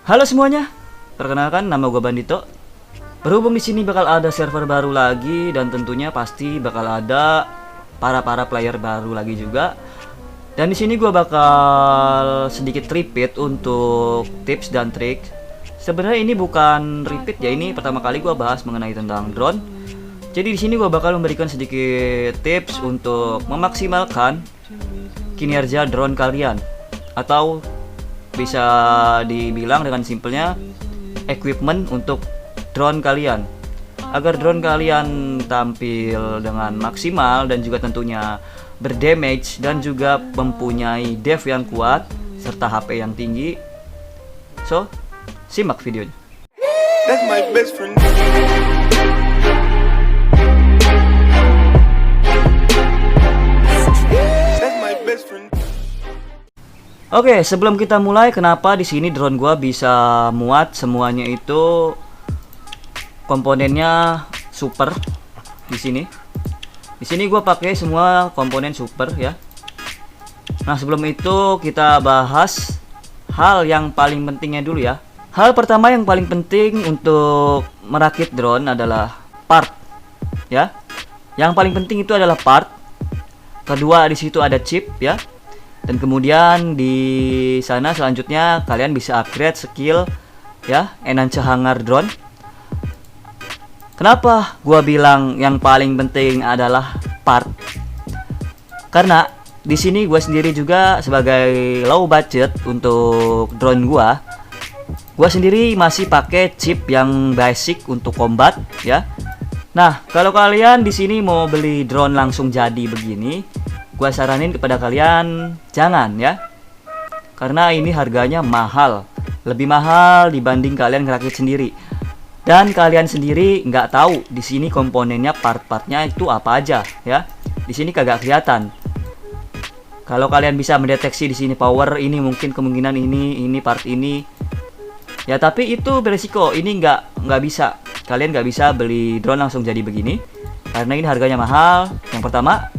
Halo semuanya, perkenalkan nama gue Bandito. Berhubung di sini bakal ada server baru lagi dan tentunya pasti bakal ada para player baru lagi juga. Dan di sini gue bakal sedikit repeat untuk tips dan trik. Sebenarnya ini bukan repeat ya, ini pertama kali gue bahas mengenai tentang drone. Jadi di sini gue bakal memberikan sedikit tips untuk memaksimalkan kinerja drone kalian, atau bisa dibilang dengan simpelnya equipment untuk drone kalian, agar drone kalian tampil dengan maksimal dan juga tentunya berdamage dan juga mempunyai dev yang kuat serta HP yang tinggi. So, simak videonya. That's my best friend. That's my best friend. Oke, sebelum kita mulai, kenapa di sini drone gua bisa muat semuanya itu komponennya super di sini. Di sini gua pakai semua komponen super ya. Nah, sebelum itu kita bahas hal yang paling pentingnya dulu ya. Hal pertama yang paling penting untuk merakit drone adalah part ya. Yang paling penting itu adalah part. Kedua di situ ada chip ya. Dan kemudian di sana selanjutnya kalian bisa upgrade skill ya, enhance hangar drone. Kenapa gua bilang yang paling penting adalah part? Karena di sini gua sendiri juga sebagai low budget untuk drone gua sendiri masih pakai chip yang basic untuk combat ya. Nah, kalau kalian di sini mau beli drone langsung jadi begini, gua saranin kepada kalian jangan ya, karena ini harganya mahal, lebih mahal dibanding kalian ngerakit sendiri. Dan kalian sendiri nggak tahu di sini komponennya, part-partnya itu apa aja ya. Di sini kagak kelihatan. Kalau kalian bisa mendeteksi di sini power ini, mungkin kemungkinan ini part ini ya, tapi itu beresiko. Ini nggak bisa, kalian nggak bisa beli drone langsung jadi begini karena ini harganya mahal. Yang pertama.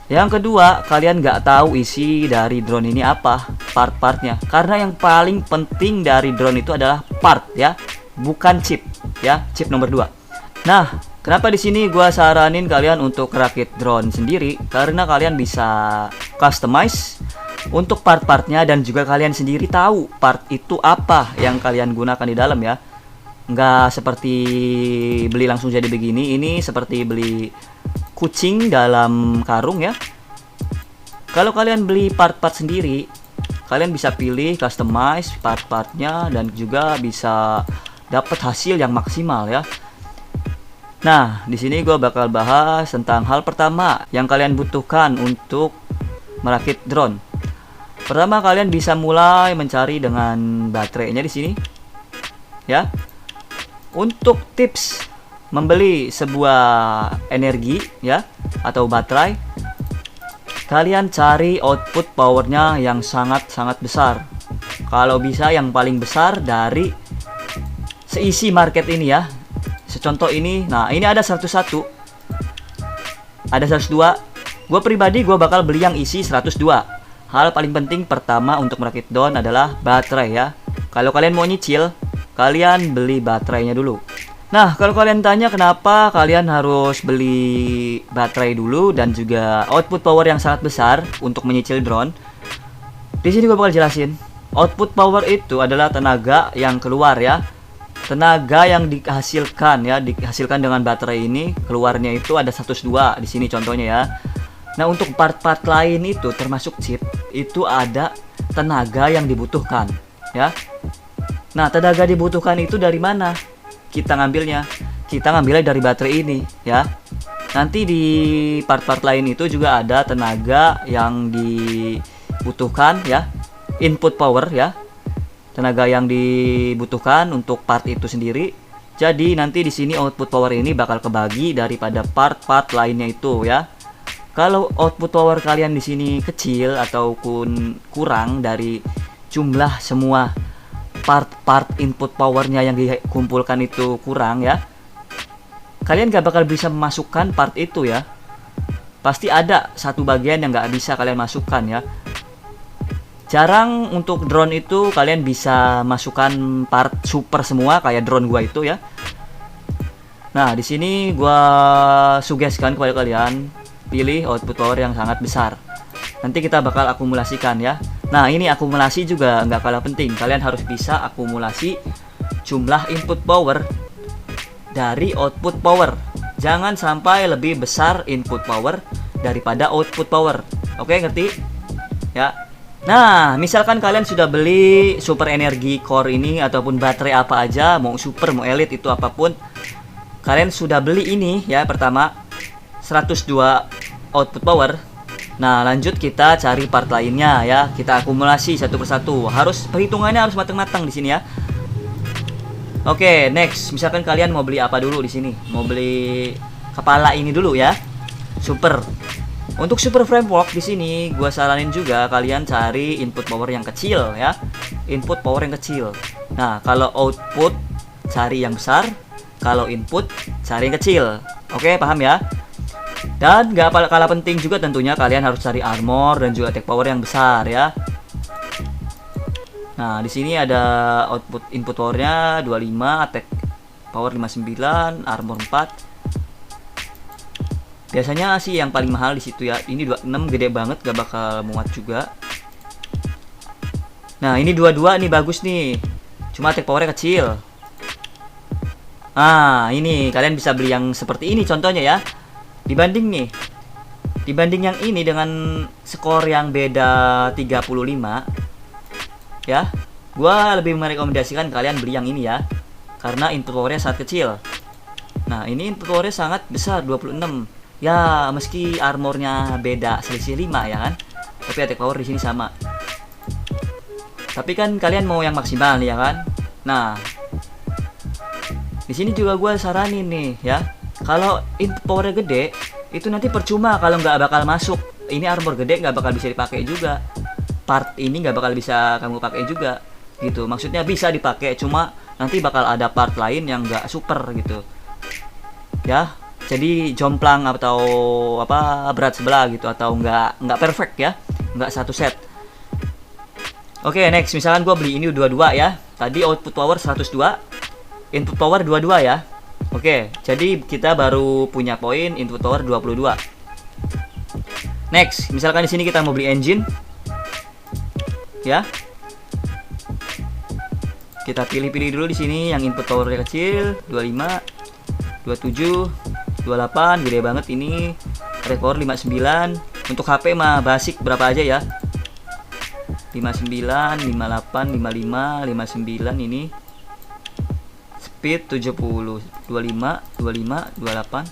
Yang kedua, kalian nggak tahu isi dari drone ini apa, part-partnya. Karena yang paling penting dari drone itu adalah part ya, bukan chip ya, chip nomor 2. Nah, kenapa di sini gua saranin kalian untuk rakit drone sendiri? Karena kalian bisa customize untuk part-partnya dan juga kalian sendiri tahu part itu apa yang kalian gunakan di dalam ya. Nggak seperti beli langsung jadi begini, ini seperti beli kucing dalam karung ya. Kalau kalian beli part-part sendiri, kalian bisa pilih customize part-partnya dan juga bisa dapat hasil yang maksimal ya. Nah, di sini gue bakal bahas tentang hal pertama yang kalian butuhkan untuk merakit drone. Pertama, kalian bisa mulai mencari dengan baterainya di sini ya. Untuk tips membeli sebuah energi ya atau baterai, kalian cari output powernya yang sangat besar. Kalau bisa yang paling besar dari seisi market ini ya. Secontoh ini, nah ini ada 101, ada 102. Gue pribadi bakal beli yang isi 102. Hal paling penting pertama untuk merakit drone adalah baterai ya. Kalau kalian mau nyicil, kalian beli baterainya dulu. Nah, kalau kalian tanya kenapa kalian harus beli baterai dulu dan juga output power yang sangat besar untuk menyicil drone, di sini gue bakal jelasin. Output power itu adalah tenaga yang keluar ya, tenaga yang dihasilkan ya, dihasilkan dengan baterai ini, keluarnya itu ada 102 di sini contohnya ya. Nah, untuk part-part lain itu termasuk chip, itu ada tenaga yang dibutuhkan ya. Nah, tenaga dibutuhkan itu dari mana? Kita ngambilnya dari baterai ini ya. Nanti di part-part lain itu juga ada tenaga yang dibutuhkan ya, input power ya, tenaga yang dibutuhkan untuk part itu sendiri. Jadi nanti di sini output power ini bakal kebagi daripada part-part lainnya itu ya. Kalau output power kalian di sini kecil ataupun kurang dari jumlah semua part input powernya yang dikumpulkan itu kurang ya, kalian gak bakal bisa memasukkan part itu ya. Pasti ada satu bagian yang gak bisa kalian masukkan ya. Jarang untuk drone itu kalian bisa masukkan part super semua kayak drone gua itu ya. Nah, di sini gua sugeskan kepada kalian pilih output power yang sangat besar. Nanti kita bakal akumulasikan ya. Nah, ini akumulasi juga nggak kalah penting. Kalian harus bisa akumulasi jumlah input power dari output power. Jangan sampai lebih besar input power daripada output power. Oke, ngerti? Ya. Nah, misalkan kalian sudah beli super energi core ini ataupun baterai apa aja, mau super, mau elite itu apapun, kalian sudah beli ini ya, pertama 102 output power. Nah, lanjut kita cari part lainnya ya, kita akumulasi satu persatu. Harus perhitungannya harus matang-matang di sini ya. Oke, next, misalkan kalian mau beli apa dulu di sini? Mau beli kepala ini dulu ya, super. Untuk super framework di sini gua saranin juga kalian cari input power yang kecil ya. Input power yang kecil. Nah, kalau output cari yang besar, kalau input cari yang kecil. Oke, paham ya? Dan gak kalah penting juga tentunya kalian harus cari armor dan juga attack power yang besar ya. Nah, di sini ada output input powernya 25, attack power 59, armor 4. Biasanya sih yang paling mahal di situ ya. Ini 26 gede banget, gak bakal muat juga. Nah, ini 22 nih bagus nih. Cuma attack powernya kecil. Ah, ini kalian bisa beli yang seperti ini contohnya ya. Dibanding yang ini dengan skor yang beda 35 ya. Gua lebih merekomendasikan kalian beli yang ini ya. Karena input powernya sangat kecil. Nah, ini input powernya sangat besar 26. Ya, meski armornya beda selisih 5 ya kan. Tapi attack power di sini sama. Tapi kan kalian mau yang maksimal ya kan. Nah, di sini juga gue saranin nih ya. Kalau input powernya gede, itu nanti percuma kalau nggak bakal masuk. Ini armor gede nggak bakal bisa dipakai juga. Part ini nggak bakal bisa kamu pakai juga. Gitu. Maksudnya bisa dipakai, cuma nanti bakal ada part lain yang nggak super gitu. Ya. Jadi jomplang atau apa berat sebelah gitu, atau nggak perfect ya, nggak satu set. Oke, next misalkan gue beli ini 22 ya. Tadi output power 102, input power 22 ya. Oke, jadi kita baru punya poin input power 22. Next, misalkan di sini kita mau beli engine, ya. Kita pilih-pilih dulu di sini yang input powernya kecil, 25, 27. 28 gede banget ini. Rekor 59. Untuk HP mah basic berapa aja ya. 59, 58, 55, 59 ini. Speed 70, 25, 25, 28.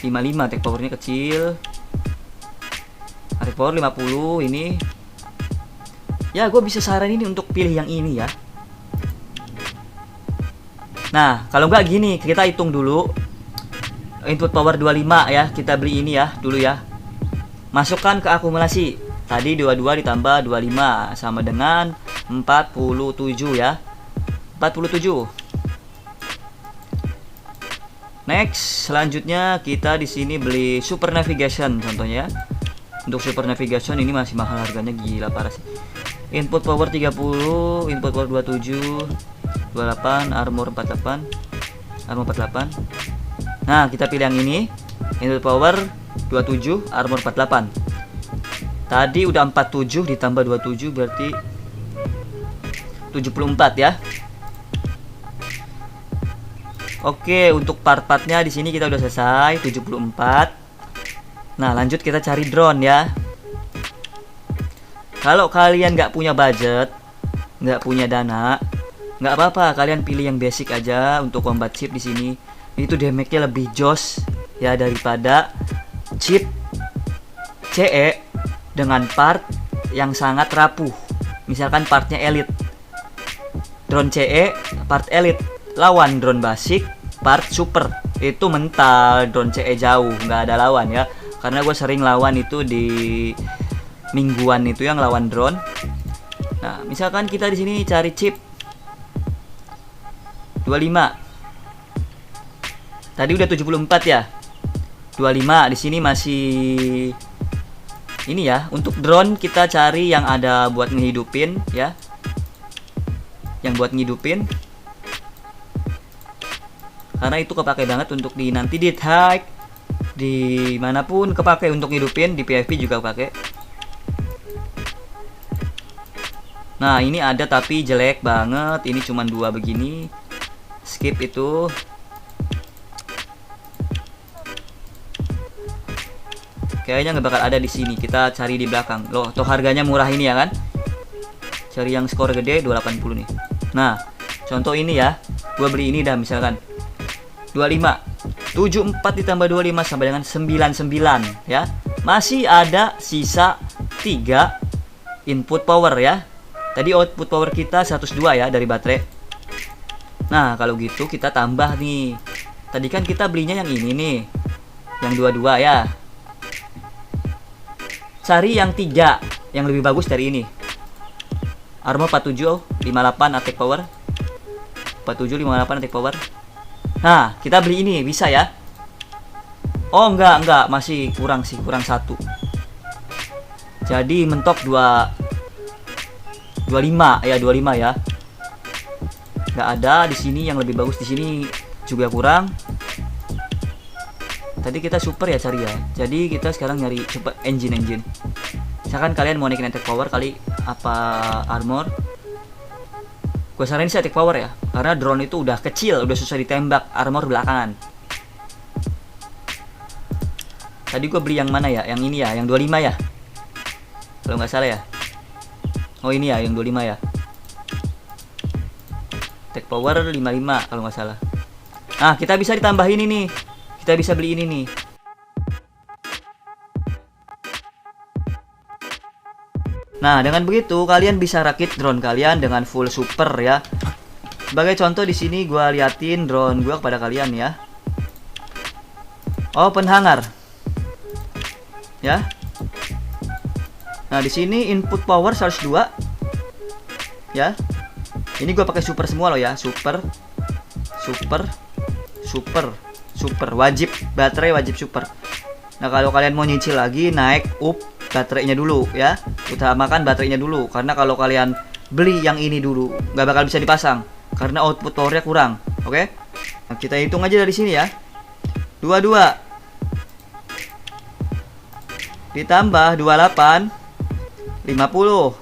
55 attack powernya kecil. Attack power 50 ini. Ya, gue bisa saran ini untuk pilih yang ini ya. Nah, kalau nggak gini, kita hitung dulu input power 25 ya, kita beli ini ya dulu ya. Masukkan ke akumulasi. Tadi 22 ditambah 25 sama dengan 47 ya. 47. Next, selanjutnya kita di sini beli super navigation contohnya. Untuk super navigation ini masih mahal harganya, gila parah sih. Input power 30, input power 27, 28, armor 48, armor 48. Nah, kita pilih yang ini. Input power 27, armor 48. Tadi udah 47 ditambah 27 berarti 74 ya. Oke, untuk part-partnya di sini kita udah selesai 74. Nah, lanjut kita cari drone ya. Kalau kalian nggak punya budget, nggak punya dana, nggak apa-apa, kalian pilih yang basic aja untuk combat chip di sini. Itu damage-nya lebih jos ya daripada chip CE dengan part yang sangat rapuh. Misalkan partnya elite. Drone CE part elite lawan drone basic part super. Itu mental drone CE jauh, nggak ada lawan ya. Karena gue sering lawan itu di mingguan itu yang lawan drone. Nah, misalkan kita di sini cari chip 25. Tadi udah 74 ya. 25 di sini masih ini ya, untuk drone kita cari yang ada buat ngehidupin ya. Yang buat ngehidupin. Karena itu kepake banget untuk di nanti di hack, di manapun kepake untuk ngehidupin, di PvP juga kepake. Nah, ini ada tapi jelek banget. Ini cuma 2 begini. Skip itu. Kayaknya nggak bakal ada di sini. Kita cari di belakang. Loh, toh harganya murah ini ya kan? Cari yang skor gede 280 nih. Nah, contoh ini ya. Gua beli ini dah misalkan 25. 74 ditambah 25 sama dengan 99 ya. Masih ada sisa 3 input power ya. Tadi output power kita 102 ya dari baterai. Nah, kalau gitu kita tambah nih. Tadi kan kita belinya yang ini nih. Yang 22 ya. Cari yang 3 yang lebih bagus dari ini. Armor 47 58 attack power. 47 58 attack power. Nah, kita beli ini bisa ya. Oh, enggak, masih kurang sih, kurang 1. Jadi mentok 25 ya, 25 ya. Enggak ada di sini yang lebih bagus, di sini juga kurang. Tadi kita super ya cari ya. Jadi kita sekarang nyari cepet engine. Misalkan kalian mau naikin attack power kali apa armor. Gue saranin sih attack power ya. Karena drone itu udah kecil, udah susah ditembak, armor belakangan. Tadi gue beli yang mana ya? Yang ini ya, yang 25 ya. Kalau nggak salah ya. Oh ini ya, yang 25 ya. Attack power 55 kalau nggak salah. Nah, kita bisa ditambahin ini. Kita bisa beli ini nih. Nah, dengan begitu kalian bisa rakit drone kalian dengan full super ya. Sebagai contoh di sini gua liatin drone gua kepada kalian ya. Open hangar. Ya. Nah, di sini input power 102. Ya. Ini gua pakai super semua loh ya, super wajib, baterai wajib super. Nah, kalau kalian mau nyicil lagi naik up baterainya dulu ya. Utamakan baterainya dulu karena kalau kalian beli yang ini dulu nggak bakal bisa dipasang karena output powernya kurang. Oke? Nah, kita hitung aja dari sini ya. 22 ditambah 28 50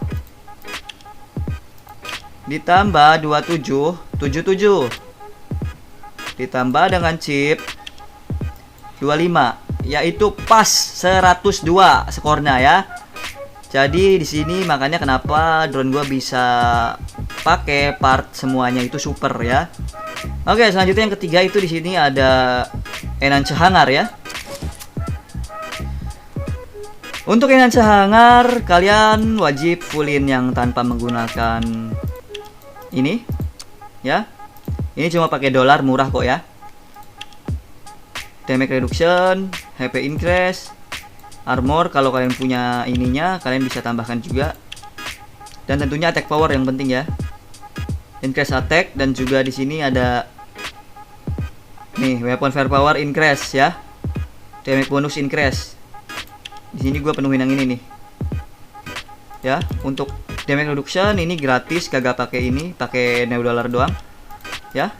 ditambah 27 77 ditambah dengan chip 25 yaitu pas 102 skornya ya. Jadi di sini makanya kenapa drone gua bisa pakai part semuanya itu super ya. Oke, selanjutnya yang ketiga itu di sini ada enhance hangar ya. Untuk enhance hangar kalian wajib fullin yang tanpa menggunakan ini ya. Ini cuma pakai dolar, murah kok ya. Damage reduction, HP increase, armor kalau kalian punya ininya kalian bisa tambahkan juga. Dan tentunya attack power yang penting ya. Increase attack dan juga di sini ada nih weapon firepower increase ya. Damage bonus increase. Di sini gue penuhin yang ini nih. Ya, untuk damage reduction ini gratis, kagak pakai ini, pakai $9 doang. Ya.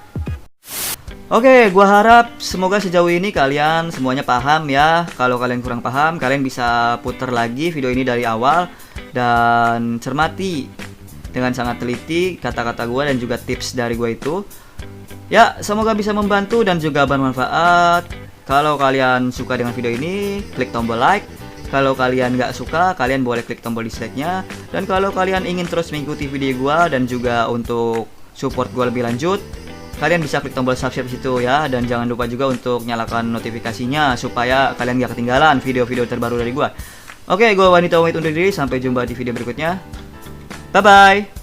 Oke, gua harap semoga sejauh ini kalian semuanya paham ya. Kalau kalian kurang paham, kalian bisa putar lagi video ini dari awal dan cermati dengan sangat teliti kata-kata gua dan juga tips dari gua itu. Ya, semoga bisa membantu dan juga bermanfaat. Kalau kalian suka dengan video ini, klik tombol like. Kalau kalian nggak suka, kalian boleh klik tombol dislike-nya. Dan kalau kalian ingin terus mengikuti video gua dan juga untuk support gua lebih lanjut, kalian bisa klik tombol subscribe situ ya. Dan jangan lupa juga untuk nyalakan notifikasinya supaya kalian gak ketinggalan video-video terbaru dari gua. Oke, gua Wanita Wait undur diri. Sampai jumpa di video berikutnya. Bye bye.